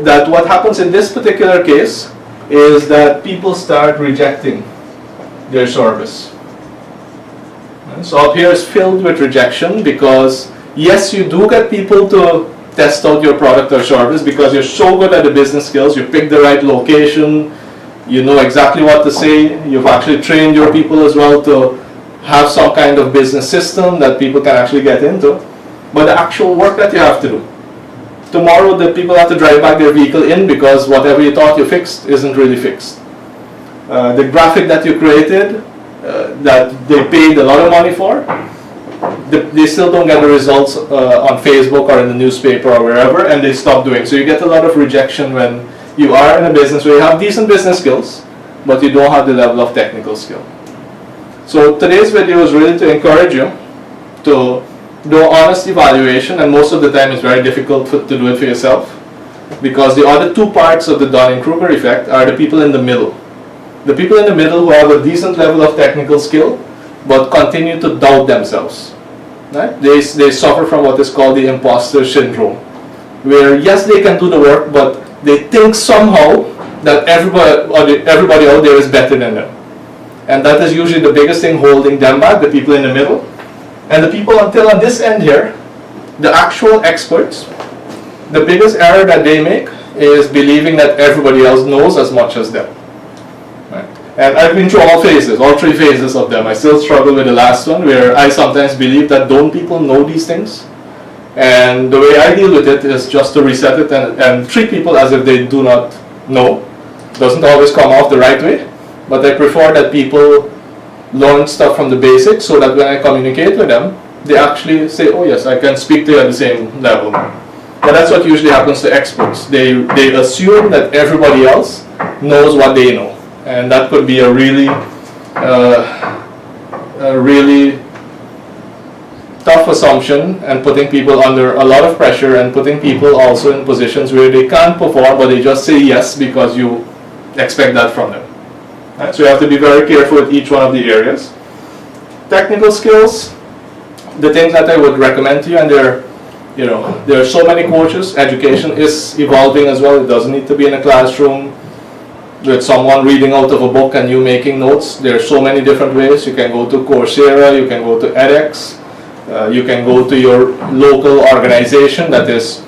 that what happens in this particular case is that people start rejecting their service. So up here is filled with rejection because yes, you do get people to test out your product or service because you're so good at the business skills, you pick the right location, you know exactly what to say, you've actually trained your people as well to have some kind of business system that people can actually get into. But the actual work that you have to do, tomorrow the people have to drive back their vehicle in because whatever you thought you fixed isn't really fixed. The graphic that you created, that they paid a lot of money for, they still don't get the results on Facebook or in the newspaper or wherever, and they stop doing. So you get a lot of rejection when you are in a business where you have decent business skills, but you don't have the level of technical skill. So today's video is really to encourage you to do honest evaluation, and most of the time it's very difficult to do it for yourself because the other two parts of the Dunning-Kruger effect are the people in the middle. The people in the middle who have a decent level of technical skill but continue to doubt themselves. Right? They suffer from what is called the imposter syndrome, where yes, they can do the work, but they think somehow that everybody out there is better than them. And that is usually the biggest thing holding them back, the people in the middle. And the people until on this end here, the actual experts, the biggest error that they make is believing that everybody else knows as much as them. Right? And I've been through all phases, all three phases of them. I still struggle with the last one, where I sometimes believe that don't people know these things? And the way I deal with it is just to reset it and treat people as if they do not know. Doesn't always come off the right way, but I prefer that people learn stuff from the basics so that when I communicate with them, they actually say, oh yes, I can speak to you at the same level. But that's what usually happens to experts. They assume that everybody else knows what they know. And that could be a really tough assumption, and putting people under a lot of pressure, and putting people also in positions where they can't perform, but they just say yes because you expect that from them. Right? So you have to be very careful with each one of the areas. Technical skills, the things that I would recommend to you, and there are so many coaches. Education is evolving as well. It doesn't need to be in a classroom with someone reading out of a book and you making notes. There are so many different ways. You can go to Coursera, you can go to edX, you can go to your local organization that is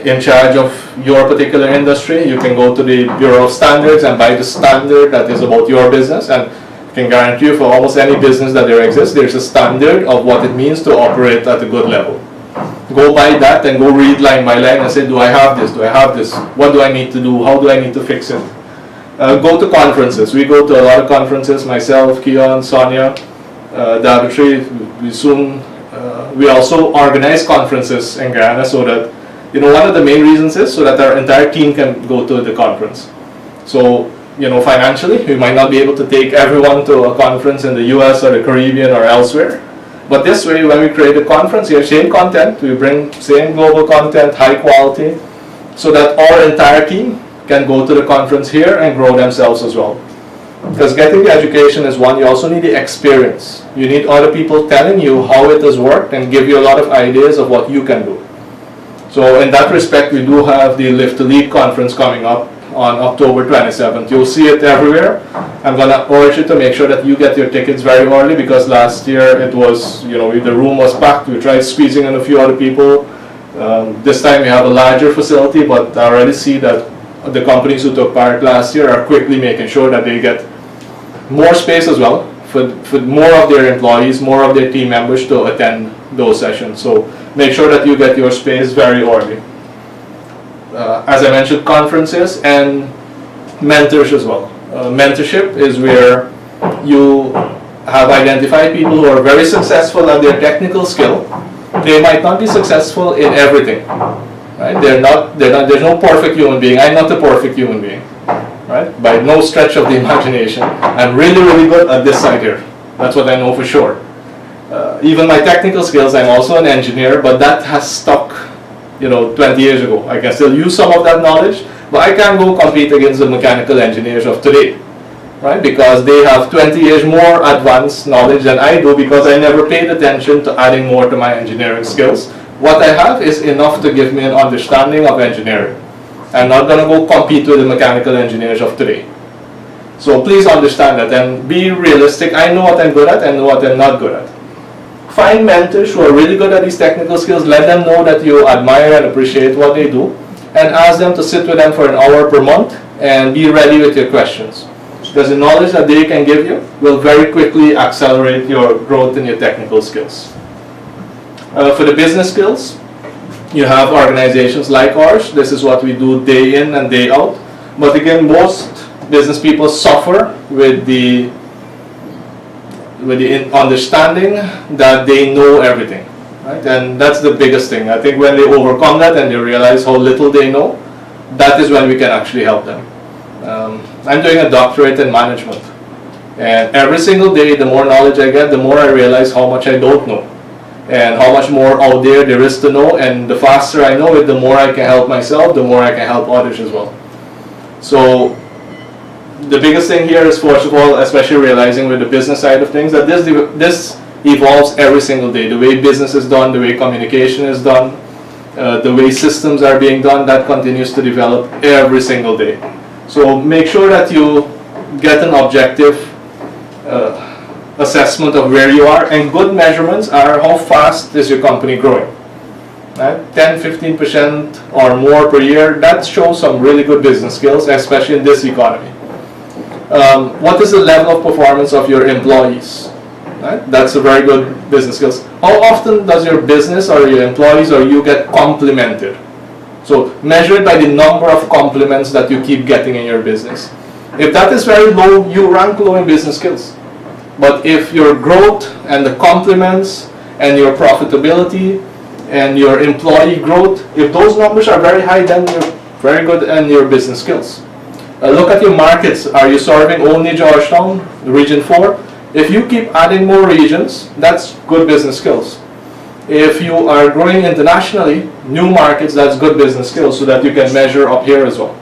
in charge of your particular industry. You can go to the Bureau of Standards and buy the standard that is about your business, and I can guarantee you for almost any business that there exists, there's a standard of what it means to operate at a good level. Go buy that and go read line by line and say, do I have this? Do I have this? What do I need to do? How do I need to fix it? Go to conferences. We go to a lot of conferences, myself, Keon, Sonia, Davitri. We also organize conferences in Guyana so that, one of the main reasons is so that our entire team can go to the conference. So, financially, we might not be able to take everyone to a conference in the US or the Caribbean or elsewhere. But this way, when we create a conference here, same content, we bring same global content, high quality, so that our entire team can go to the conference here and grow themselves as well. Because getting the education is one, you also need the experience. You need other people telling you how it has worked and give you a lot of ideas of what you can do. So in that respect, we do have the Live to Lead conference coming up on October 27th. You'll see it everywhere. I'm going to urge you to make sure that you get your tickets very early, because last year it was, the room was packed. We tried squeezing in a few other people. This time we have a larger facility, but I already see that the companies who took part last year are quickly making sure that they get more space as well for more of their employees, more of their team members to attend those sessions. So make sure that you get your space very early. As I mentioned, conferences and mentors as well. Mentorship is where you have identified people who are very successful at their technical skill. They might not be successful in everything. Right? There's no perfect human being. I'm not a perfect human being. Right? By no stretch of the imagination. I'm really, really good at this side here. That's what I know for sure. Even my technical skills, I'm also an engineer, but that has stuck 20 years ago. I can still use some of that knowledge, but I can't go compete against the mechanical engineers of today, right? Because they have 20 years more advanced knowledge than I do, because I never paid attention to adding more to my engineering skills. What I have is enough to give me an understanding of engineering. I'm not going to go compete with the mechanical engineers of today. So please understand that and be realistic. I know what I'm good at, I know what I'm not good at. Find mentors who are really good at these technical skills. Let them know that you admire and appreciate what they do, and ask them to sit with them for an hour per month and be ready with your questions. Because the knowledge that they can give you will very quickly accelerate your growth in your technical skills. For the business skills, you have organizations like ours. This is what we do day in and day out. But again, most business people suffer with the understanding that they know everything, right? And that's the biggest thing. I think when they overcome that and they realize how little they know, that is when we can actually help them. I'm doing a doctorate in management, and every single day, the more knowledge I get, the more I realize how much I don't know, and how much more out there is to know. And the faster I know it, the more I can help myself, the more I can help others as well. So the biggest thing here is, first of all, especially realizing with the business side of things, that this evolves every single day. The way business is done, the way communication is done, the way systems are being done, that continues to develop every single day. So make sure that you get an objective assessment of where you are, and good measurements are how fast is your company growing. Right? 10-15% or more per year, that shows some really good business skills, especially in this economy. What is the level of performance of your employees? Right? That's a very good business skills. How often does your business or your employees or you get complimented? So measure it by the number of compliments that you keep getting in your business. If that is very low, you rank low in business skills. But if your growth and the compliments and your profitability and your employee growth, if those numbers are very high, then you're very good in your business skills. Look at your markets. Are you serving only Georgetown, Region 4? If you keep adding more regions, that's good business skills. If you are growing internationally, new markets, that's good business skills, so that you can measure up here as well.